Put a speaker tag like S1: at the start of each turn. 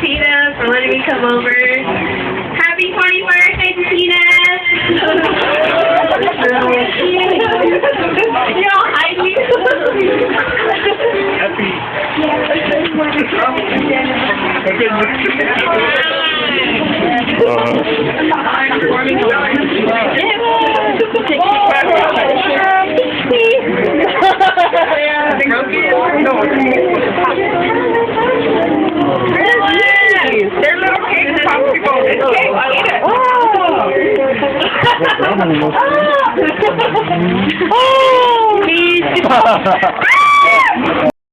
S1: Tina, for letting me come over. Happy 41st, Tina! You're all hiding. They're little cake popsicles. It's cake. I'll eat it. Oh! Please.